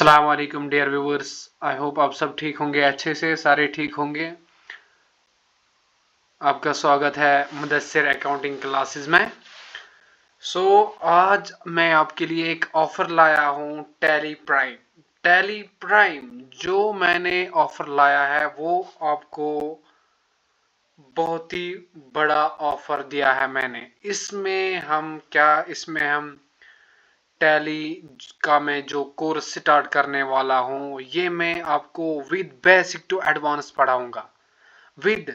अस्सलाम वालेकुम dear viewers. I hope आप सब ठीक होंगे, अच्छे से सारे ठीक होंगे। आपका स्वागत है मुदस्सिर अकाउंटिंग क्लासेस में। आज मैं आपके लिए एक ऑफर लाया हूँ टैली प्राइम। टैली प्राइम जो मैंने ऑफर लाया है वो आपको बहुत ही बड़ा ऑफर दिया है मैंने। इसमें हम टैली का मैं जो कोर्स स्टार्ट करने वाला हूँ ये मैं आपको विद बेसिक टू एडवांस पढ़ाऊंगा, with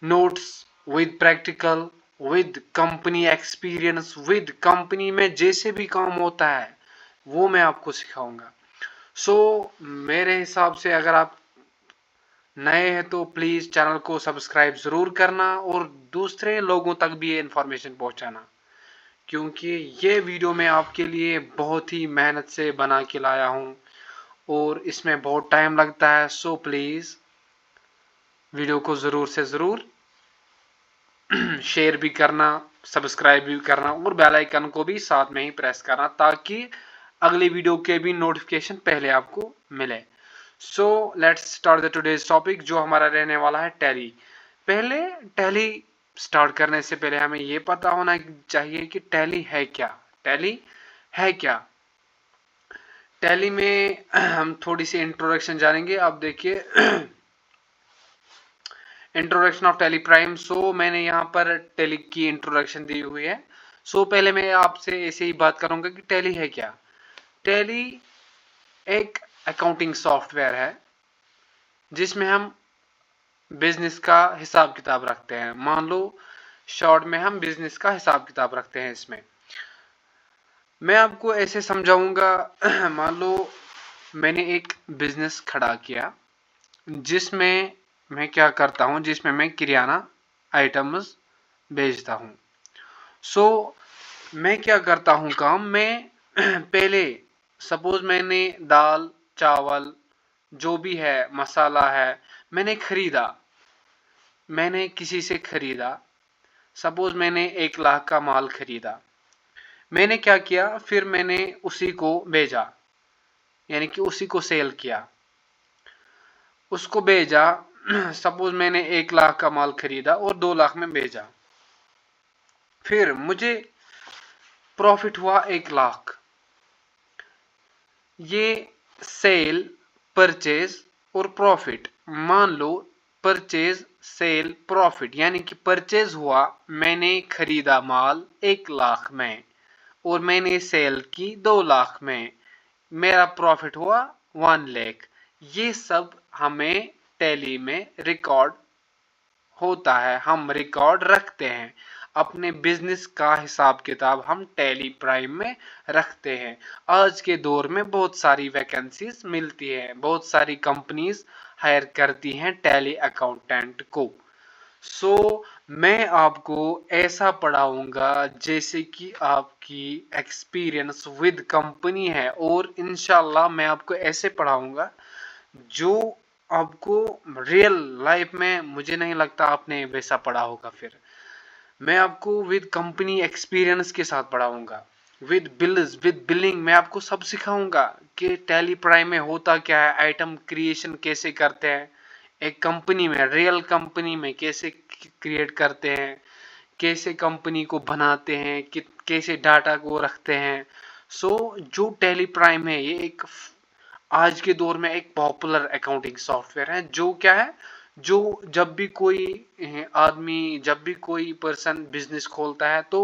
notes, with practical, with company experience, with company में जैसे भी काम होता है वो मैं आपको सिखाऊंगा। मेरे हिसाब से अगर आप नए हैं तो प्लीज चैनल को सब्सक्राइब जरूर करना और दूसरे लोगों तक भी ये इंफॉर्मेशन पहुंचाना, क्योंकि ये वीडियो मैं आपके लिए बहुत ही मेहनत से बना के लाया हूँ और इसमें बहुत टाइम लगता है। सो प्लीज़ वीडियो को ज़रूर से ज़रूर शेयर भी करना, सब्सक्राइब भी करना और बेल आइकन को भी साथ में ही प्रेस करना ताकि अगले वीडियो के भी नोटिफिकेशन पहले आपको मिले। Let's start the today's topic जो हमारा रहने वाला है टैली। पहले टैली स्टार्ट करने से पहले हमें ये पता होना चाहिए कि टैली है क्या। टैली है क्या? टैली में हम थोड़ी सी इंट्रोडक्शन जानेंगे। आप देखिए इंट्रोडक्शन ऑफ टैली प्राइम। मैंने यहाँ पर टैली की इंट्रोडक्शन दी हुई है। पहले मैं आपसे ऐसे ही बात करूंगा कि टैली है क्या। टैली एक अकाउंटिंग सॉफ्टवेयर है जिसमें हम बिजनेस का हिसाब किताब रखते हैं। मान लो शॉर्ट में हम बिजनेस का हिसाब किताब रखते हैं। इसमें मैं आपको ऐसे समझाऊंगा मान लो मैंने एक बिजनेस खड़ा किया जिसमें मैं क्या करता हूं, जिसमें मैं किराना आइटम्स बेचता हूं। मैं क्या करता हूं काम में पहले सपोज मैंने दाल चावल जो भी है मसाला है मैंने खरीदा, मैंने किसी से खरीदा। सपोज मैंने 1 लाख का माल खरीदा। मैंने क्या किया, फिर मैंने उसी को भेजा, यानी कि उसी को सेल किया, उसको भेजा। सपोज मैंने 1 लाख का माल खरीदा और 2 लाख में भेजा। फिर मुझे प्रॉफिट हुआ 1 लाख। ये सेल, परचेज और प्रॉफिट। मान लो परचेज सेल प्रॉफिट, यानी कि परचेज हुआ, मैंने खरीदा माल 1 लाख में और मैंने सेल की 2 लाख में, मेरा प्रॉफिट हुआ 1 लाख। ये सब हमें टैली में रिकॉर्ड होता है, हम रिकॉर्ड रखते हैं। अपने बिजनेस का हिसाब किताब हम टैली प्राइम में रखते हैं। आज के दौर में बहुत सारी वैकेंसीज मिलती है, बहुत सारी कंपनीज हायर करती हैं टैली अकाउंटेंट को। मैं आपको ऐसा पढ़ाऊंगा जैसे कि आपकी एक्सपीरियंस विद कंपनी है, और इंशाल्लाह मैं आपको ऐसे पढ़ाऊंगा जो आपको रियल लाइफ में मुझे नहीं लगता आपने वैसा पढ़ा होगा। फिर मैं आपको विद कंपनी एक्सपीरियंस के साथ पढ़ाऊंगा, विद बिल्स, विद बिलिंग। मैं आपको सब सिखाऊंगा कि टैली प्राइम में होता क्या है, आइटम क्रिएशन कैसे करते हैं, एक कंपनी में, रियल कंपनी में कैसे क्रिएट करते हैं, कैसे कंपनी को बनाते हैं, कैसे डाटा को रखते हैं। जो टैली प्राइम है ये एक आज के दौर में एक पॉपुलर अकाउंटिंग सॉफ्टवेयर है। जो क्या है, जो जब भी कोई आदमी, जब भी कोई पर्सन बिजनेस खोलता है तो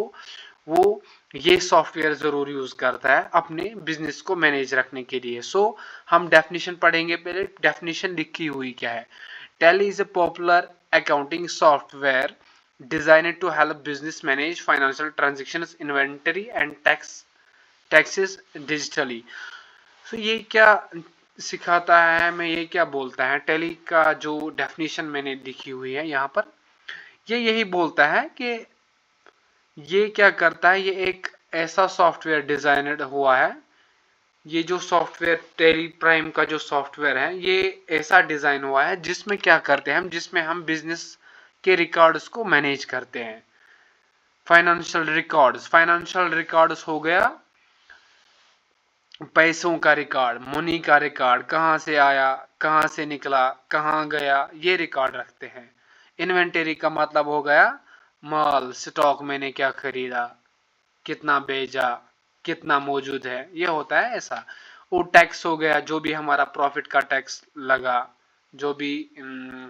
वो ये सॉफ्टवेयर जरूर यूज करता है अपने बिजनेस को मैनेज रखने के लिए। हम डेफिनेशन पढ़ेंगे। पहले डेफिनेशन लिखी हुई क्या है। Tally is a popular accounting software designed to help business manage financial transactions, inventory and taxes digitally। ये क्या सिखाता है, मैं ये क्या बोलता है, टैली का जो डेफिनेशन मैंने लिखी हुई है यहाँ पर, ये यही बोलता है कि ये क्या करता है, ये एक ऐसा सॉफ्टवेयर डिजाइनड हुआ है। ये जो सॉफ्टवेयर टैली प्राइम का जो सॉफ्टवेयर है ये ऐसा डिजाइन हुआ है जिसमें क्या करते हैं हम, जिसमें हम बिजनेस के रिकॉर्ड्स को मैनेज करते हैं। फाइनेंशियल रिकॉर्ड्स हो गया, पैसों का रिकॉर्ड, मनी का रिकॉर्ड, कहाँ से आया, कहाँ से निकला, कहाँ गया, ये रिकॉर्ड रखते हैं। इन्वेंटरी का मतलब हो गया माल, स्टॉक, मैंने क्या खरीदा, कितना बेचा, कितना मौजूद है, ये होता है ऐसा। वो टैक्स हो गया, जो भी हमारा प्रॉफिट का टैक्स लगा, जो भी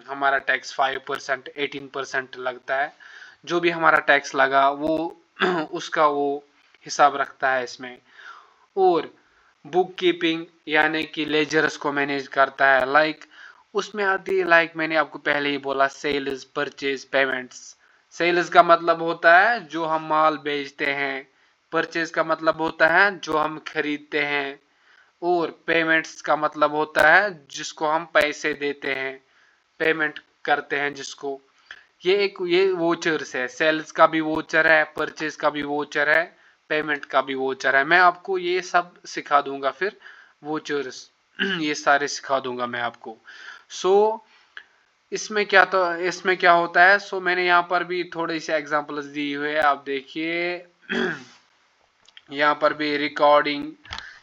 हमारा टैक्स 5% 18% लगता है, जो भी हमारा टैक्स लगा वो उसका वो हिसाब रखता है इसमें। और बुक कीपिंग यानी कि लेजर्स को मैनेज करता है। उसमें आती है, मैंने आपको पहले ही बोला, सेल्स, परचेज, पेमेंट्स। सेल्स का मतलब होता है जो हम माल बेचते हैं, परचेज का मतलब होता है जो हम खरीदते हैं, और पेमेंट्स का मतलब होता है जिसको हम पैसे देते हैं, पेमेंट करते हैं जिसको। ये वोचर्स है, सेल्स का भी वोचर है, परचेज का भी वोचर है, पेमेंट का भी वोचर है। मैं आपको ये सब सिखा दूंगा फिर, वोचर्स ये सारे सिखा दूंगा मैं आपको। सो इसमें क्या होता है, मैंने यहाँ पर भी थोड़ी सी एग्जांपल्स दी हुई है, आप देखिए। यहाँ पर भी रिकॉर्डिंग,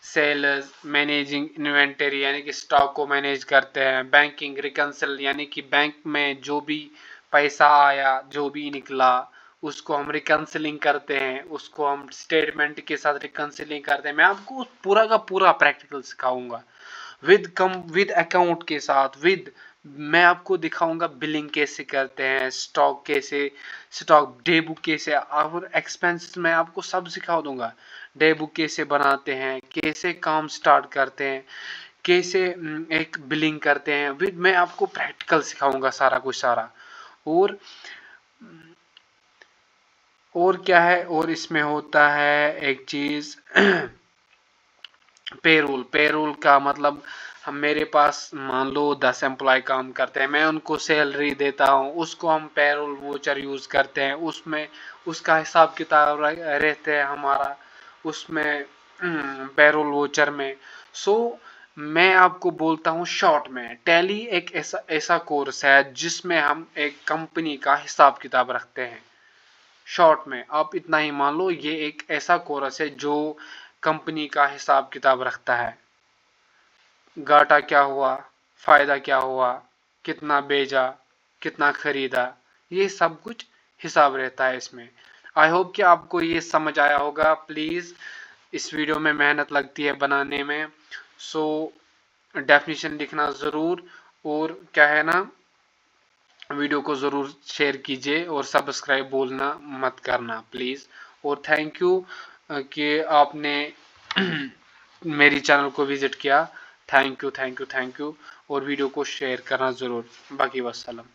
सेल्स, मैनेजिंग इन्वेंटरी यानी कि स्टॉक को मैनेज करते हैं, बैंकिंग, रिकंसिल यानी कि बैंक में जो भी पैसा आया, जो भी निकला, उसको हम रिकंसिलिंग करते हैं, उसको हम स्टेटमेंट के साथ रिकंसिलिंग करते हैं। मैं आपको पूरा का पूरा प्रैक्टिकल सिखाऊंगा, विद अकाउंट के साथ, मैं आपको दिखाऊंगा बिलिंग कैसे करते हैं, स्टॉक डे बुक कैसे, और एक्सपेंस मैं आपको सब सिखा दूंगा। डे बुक कैसे बनाते हैं, कैसे काम स्टार्ट करते हैं, कैसे एक बिलिंग करते हैं, मैं आपको प्रैक्टिकल सिखाऊंगा सारा कुछ सारा। और और क्या है, और इसमें होता है एक चीज पेरोल। पेरोल का मतलब, हम मेरे पास मान लो 10 एम्प्लॉय काम करते हैं, मैं उनको सैलरी देता हूँ, उसको हम पेरोल वोचर यूज करते हैं, उसमें उसका हिसाब किताब रहते हैं हमारा उसमें, पेरोल वोचर में। सो मैं आपको बोलता हूँ शॉर्ट में, टैली एक ऐसा ऐसा कोर्स है जिसमें हम एक कंपनी का हिसाब किताब रखते हैं। शॉर्ट में आप इतना ही मान लो, ये एक ऐसा कोर्स है जो कंपनी का हिसाब किताब रखता है। घाटा क्या हुआ, फायदा क्या हुआ, कितना बेचा, कितना खरीदा, ये सब कुछ हिसाब रहता है इसमें। आई होप कि आपको ये समझ आया होगा। प्लीज़, इस वीडियो में मेहनत लगती है बनाने में, सो डेफिनेशन लिखना ज़रूर, और क्या है ना, वीडियो को ज़रूर शेयर कीजिए, और सब्सक्राइब बोलना मत करना प्लीज़। और थैंक यू कि आपने मेरी चैनल को विज़िट किया। Thank you, thank you, thank you. और वीडियो को शेयर करना ज़रूर। बाकी वस्सलाम।